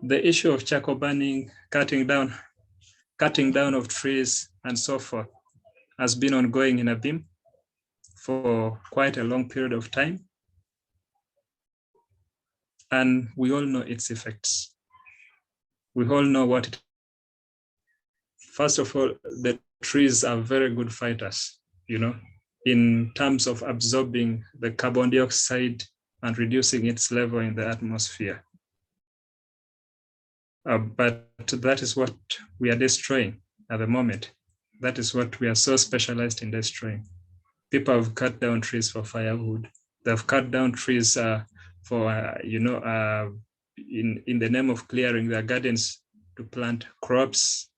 the issue of charcoal burning, cutting down of trees and so forth has been ongoing in Abim for quite a long period of time. And we all know its effects. We all know what it. First of all, the trees are very good fighters, in terms of absorbing the carbon dioxide and reducing its level in the atmosphere. But that is what we are destroying at the moment. That is what we are so specialized in destroying. People have cut down trees for firewood. They've cut down trees for, in the name of clearing their gardens to plant crops,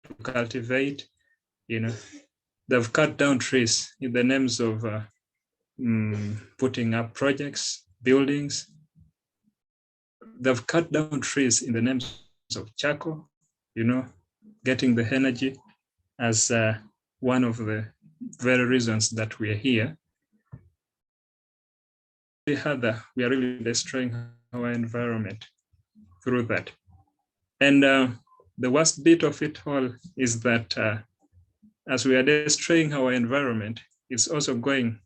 to cultivate, They've cut down trees in the names of putting up projects, buildings. They've cut down trees in the names of charcoal, getting the energy as one of the very reasons that we are here. We are really destroying our environment through that. And the worst bit of it all is that as we are destroying our environment, it's also going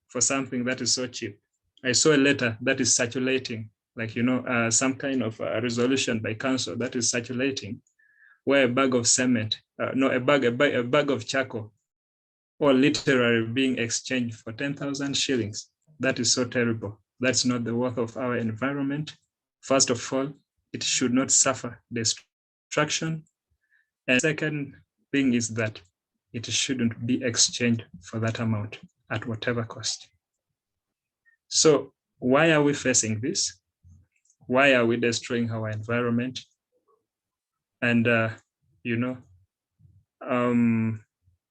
for something that is so cheap. I saw a letter that is circulating, some kind of a resolution by council that is circulating, where a bag of cement, a bag of charcoal, or literally being exchanged for 10,000 shillings. That is so terrible. That's not the worth of our environment. First of all, it should not suffer destruction. And second thing is that it shouldn't be exchanged for that amount at whatever cost. So why are we facing this? Why are we destroying our environment? And,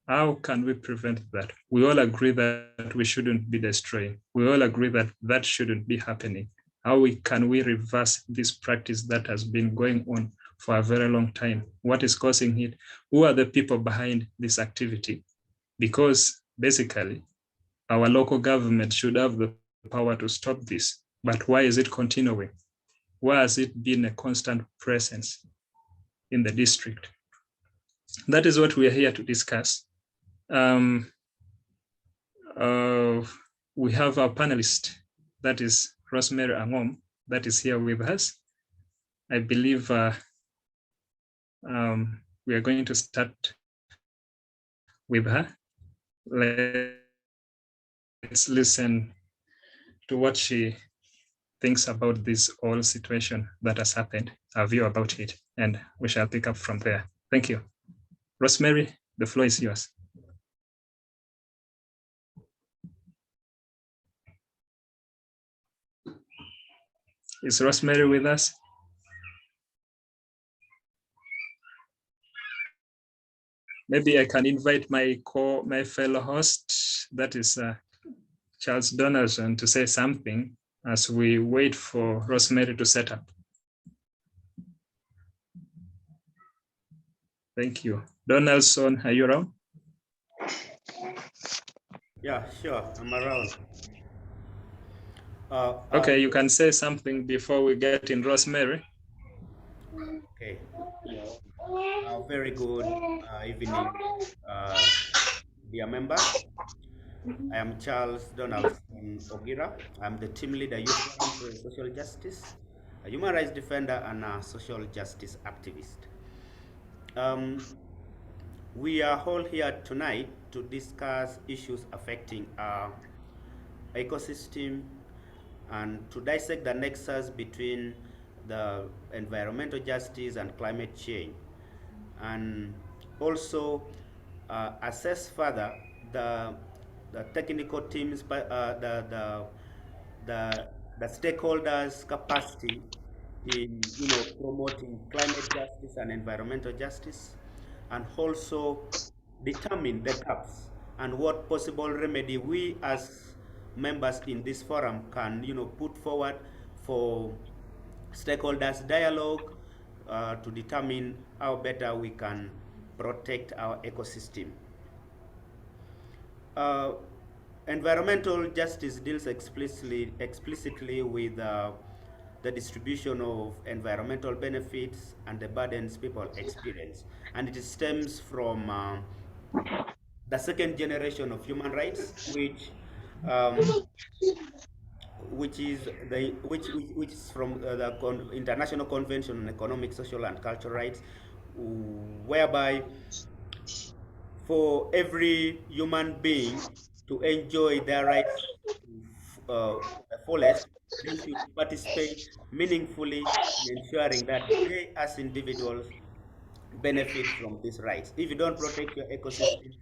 how can we prevent that? We all agree that we shouldn't be destroying. We all agree that that shouldn't be happening. How can we reverse this practice that has been going on for a very long time? What is causing it? Who are the people behind this activity? Because basically, our local government should have the power to stop this. But why is it continuing? Why has it been a constant presence in the district? That is what we are here to discuss. We have our panelist, that is Rosemary Angom, that is here with us. I believe we are going to start with her. Let's listen to what she thinks about this whole situation that has happened, our view about it, and we shall pick up from there. Thank you. Rosemary, the floor is yours. Is Rosemary with us? Maybe I can invite my fellow host, that is Charles Donaldson, to say something as we wait for Rosemary to set up. Thank you. Donaldson, are you around? Yeah, sure, I'm around. Okay, you can say something before we get in Rosemary. Okay. Very good evening, dear members. I am Charles Donaldson Ogira. I'm the team leader, Youth Forum for Social Justice, a human rights defender, and a social justice activist. We are all here tonight to discuss issues affecting our ecosystem and to dissect the nexus between the environmental justice and climate change, and also assess further the technical teams, the stakeholders' capacity in promoting climate justice and environmental justice, and also determine the gaps and what possible remedy we as members in this forum can put forward for stakeholders dialogue to determine how better we can protect our ecosystem. Environmental justice deals explicitly with the distribution of environmental benefits, and the burdens people experience. And it stems from the second generation of human rights, um, which is from the International Convention on Economic, Social, and Cultural Rights, whereby for every human being to enjoy their rights the fullest, they should participate meaningfully in ensuring that they, as individuals, benefit from these rights. If you don't protect your ecosystem,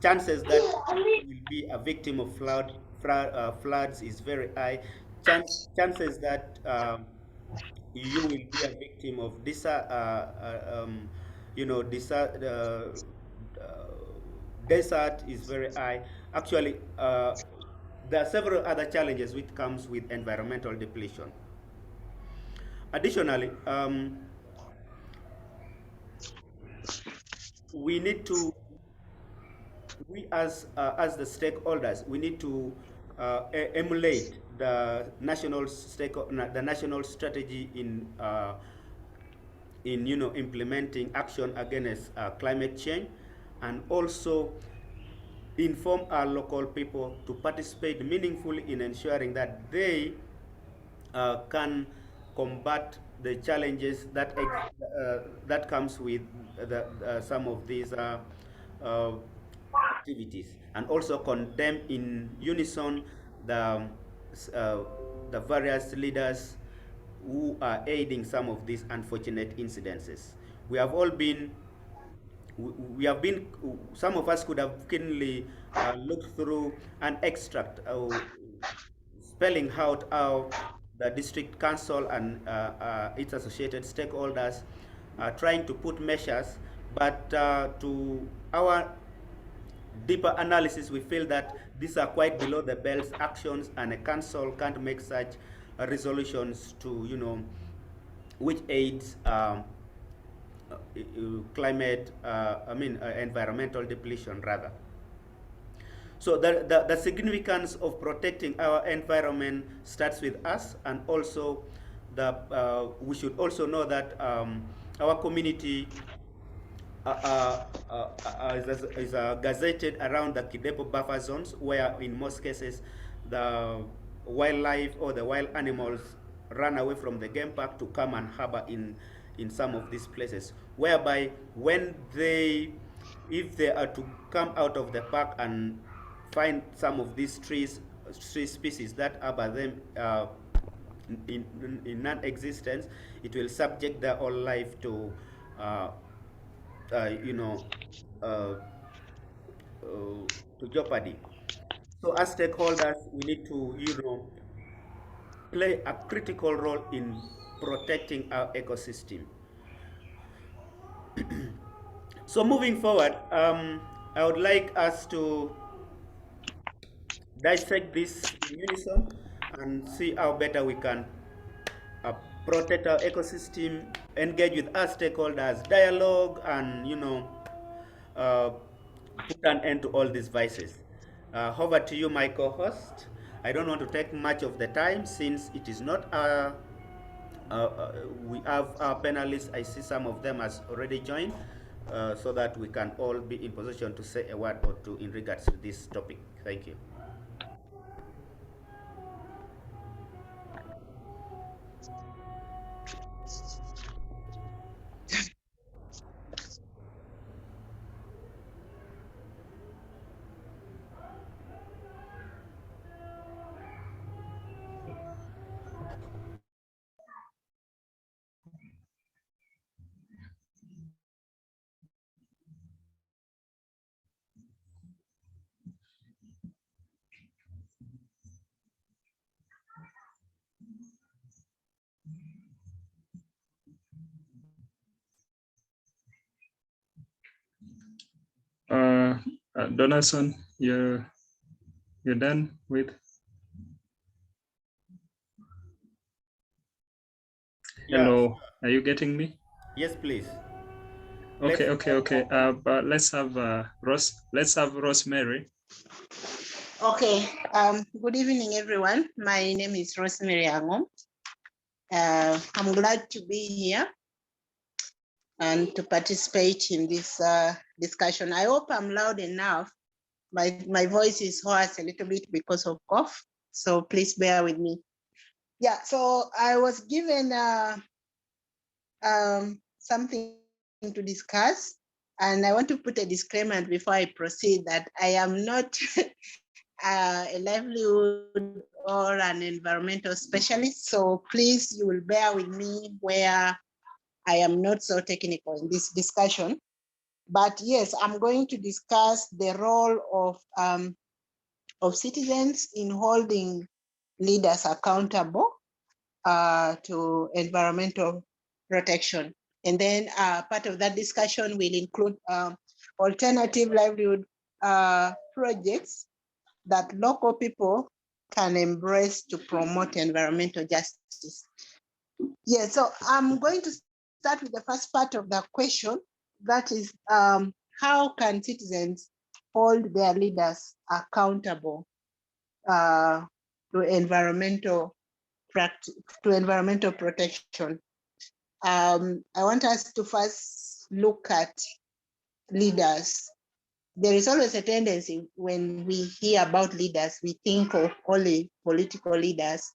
chances that you will be a victim of floods is very high. Chances that you will be a victim of desert is very high. Actually, there are several other challenges which comes with environmental depletion. Additionally, we need to, we as the stakeholders, we need to emulate the national strategy in implementing action against climate change, and also inform our local people to participate meaningfully in ensuring that they can combat the challenges that comes with some of these activities, and also condemn in unison uh, the various leaders who are aiding some of these unfortunate incidences. We have all been we have been, some of us could have keenly looked through an extract spelling out how the district council and its associated stakeholders are trying to put measures, but to our deeper analysis, we feel that these are quite below the belt's actions, and a council can't make such resolutions to, which aids environmental depletion rather. So the significance of protecting our environment starts with us, and also we should also know that our community is gazetted around the Kidepo buffer zones, where in most cases the wildlife or the wild animals run away from the game park to come and harbor in some of these places, whereby when if they are to come out of the park and find some of these tree species that harbor them in non-existence, it will subject their whole life to to jeopardy. So as stakeholders, we need to, play a critical role in protecting our ecosystem. So moving forward, I would like us to dissect this in unison and see how better we can protect our ecosystem, engage with our stakeholders, dialogue, and put an end to all these vices. Over to you, my co-host. I don't want to take much of the time, since it is not we have our panelists. I see some of them has already joined, so that we can all be in position to say a word or two in regards to this topic. Thank you. Donaldson, you're done with? Hello, are you getting me? Yes, please. Okay. But let's have Rosemary. Okay. Good evening, everyone. My name is Rosemary Angom. I'm glad to be here and to participate in this discussion. I hope I'm loud enough. My voice is hoarse a little bit because of cough, so please bear with me. Yeah, so I was given something to discuss, and I want to put a disclaimer before I proceed that I am not a livelihood or an environmental specialist. So please, you will bear with me where I am not so technical in this discussion. But yes, I'm going to discuss the role of citizens in holding leaders accountable to environmental protection. And then part of that discussion will include alternative livelihood projects that local people can embrace to promote environmental justice. Yeah, so I'm going to start with the first part of the question. That is, how can citizens hold their leaders accountable to environmental practice, to environmental protection? I want us to first look at leaders. There is always a tendency when we hear about leaders, we think of only political leaders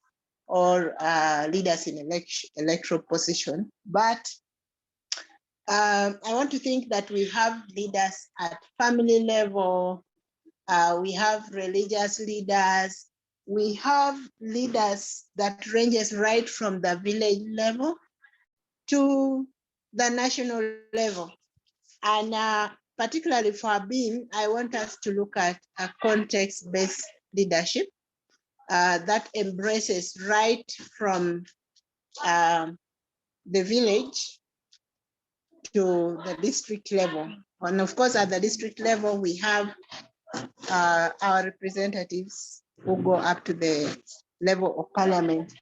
or leaders in electoral position. But I want to think that we have leaders at family level, we have religious leaders, we have leaders that ranges right from the village level to the national level. And particularly for Abim, I want us to look at a context-based leadership that embraces right from the village to the district level. And of course, at the district level, we have our representatives who go up to the level of parliament.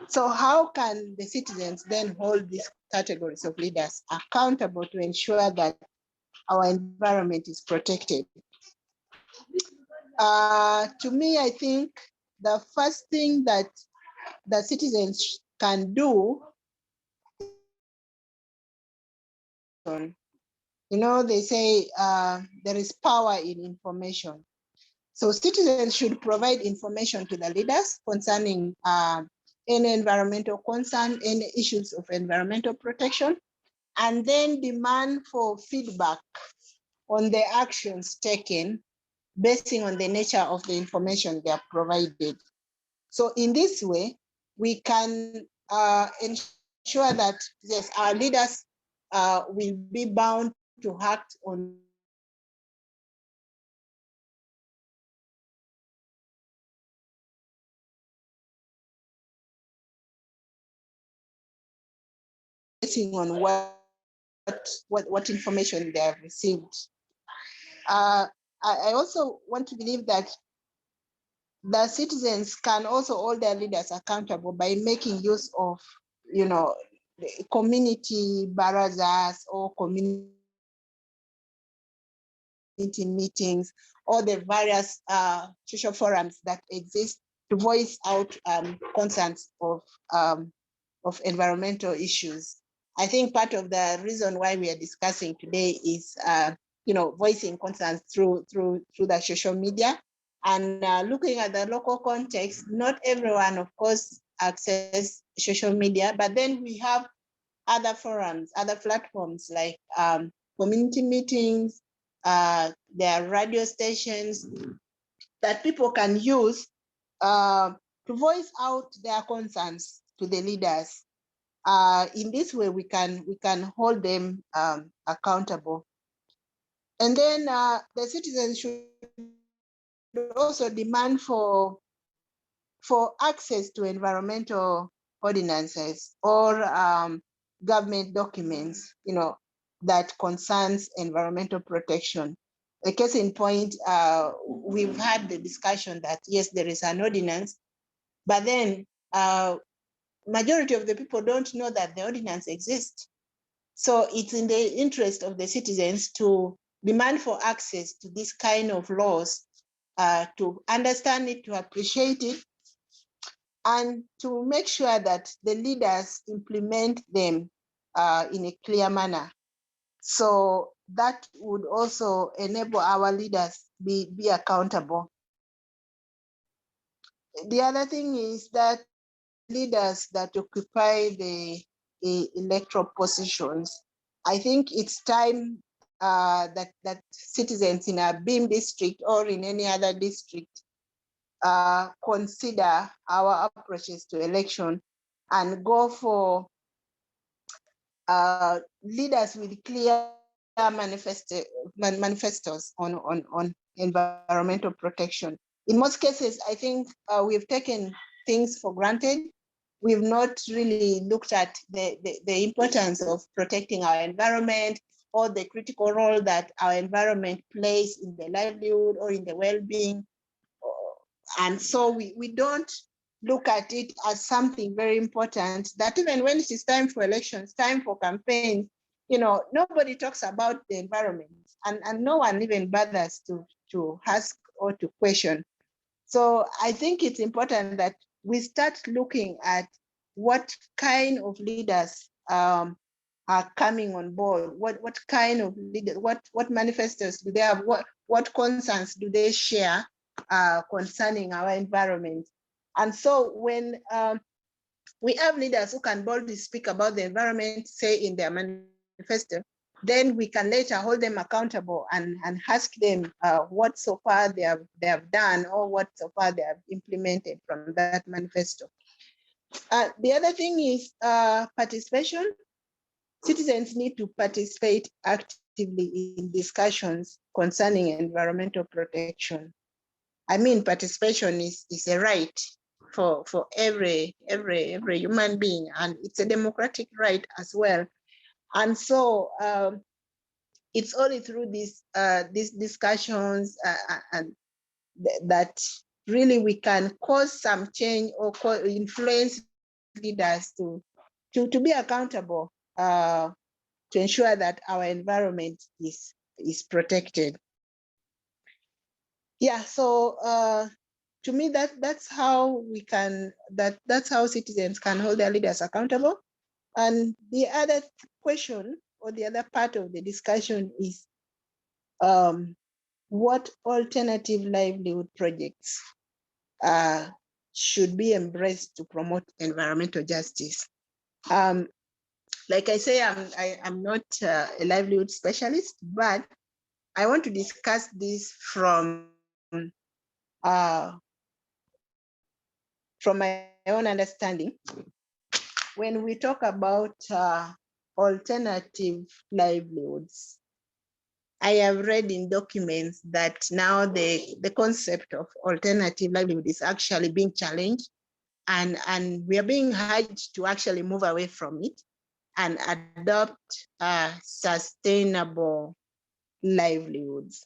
So how can the citizens then hold these categories of leaders accountable to ensure that our environment is protected? To me, I think the first thing that the citizens can do, you know, they say there is power in information. So citizens should provide information to the leaders concerning any environmental concern, any issues of environmental protection, and then demand for feedback on the actions taken based on the nature of the information they are provided. So in this way, we can ensure that yes, our leaders will be bound to act on basing on what information they have received. I also want to believe that the citizens can also hold their leaders accountable by making use of, you know, community barazas or community meetings or the various social forums that exist to voice out concerns of environmental issues. I think part of the reason why we are discussing today is, you know, voicing concerns through the social media and looking at the local context. Not everyone, of course, access social media, but then we have other forums, other platforms like community meetings, there are radio stations that people can use to voice out their concerns to the leaders. In this way, we can hold them accountable. And then the citizens should also demand for access to environmental ordinances or government documents, you know, that concerns environmental protection. A case in point, we've had the discussion that yes, there is an ordinance, but then majority of the people don't know that the ordinance exists. So it's in the interest of the citizens to demand for access to this kind of laws, to understand it, to appreciate it, and to make sure that the leaders implement them in a clear manner. So that would also enable our leaders be accountable. The other thing is that leaders that occupy the electoral positions, I think it's time that citizens in Abim District or in any other district consider our approaches to election and go for leaders with clear manifestos on environmental protection. In most cases, I think we've taken things for granted. We've not really looked at the importance of protecting our environment or the critical role that our environment plays in the livelihood or in the well-being. And so we don't look at it as something very important, that even when it is time for elections, time for campaigns, nobody talks about the environment, and no one even bothers to ask or to question. So I think it's important that we start looking at what kind of leaders are coming on board, what kind of leaders, what manifestos do they have, what concerns do they share concerning our environment. And so when we have leaders who can boldly speak about the environment, say in their manifesto, then we can later hold them accountable and ask them what so far they have done or what so far they have implemented from that manifesto. The other thing is participation. Citizens need to participate actively in discussions concerning environmental protection. I mean, participation is a right for every human being, and it's a democratic right as well. And so it's only through these discussions and that really we can cause some change or influence leaders to be accountable to ensure that our environment is protected. Yeah, so to me that's how we can that's how citizens can hold their leaders accountable. And the other question or the other part of the discussion is what alternative livelihood projects should be embraced to promote environmental justice. Like I say, I'm not a livelihood specialist, but I want to discuss this from my own understanding. When we talk about alternative livelihoods, I have read in documents that now the concept of alternative livelihood is actually being challenged, and we are being urged to actually move away from it and adopt sustainable livelihoods.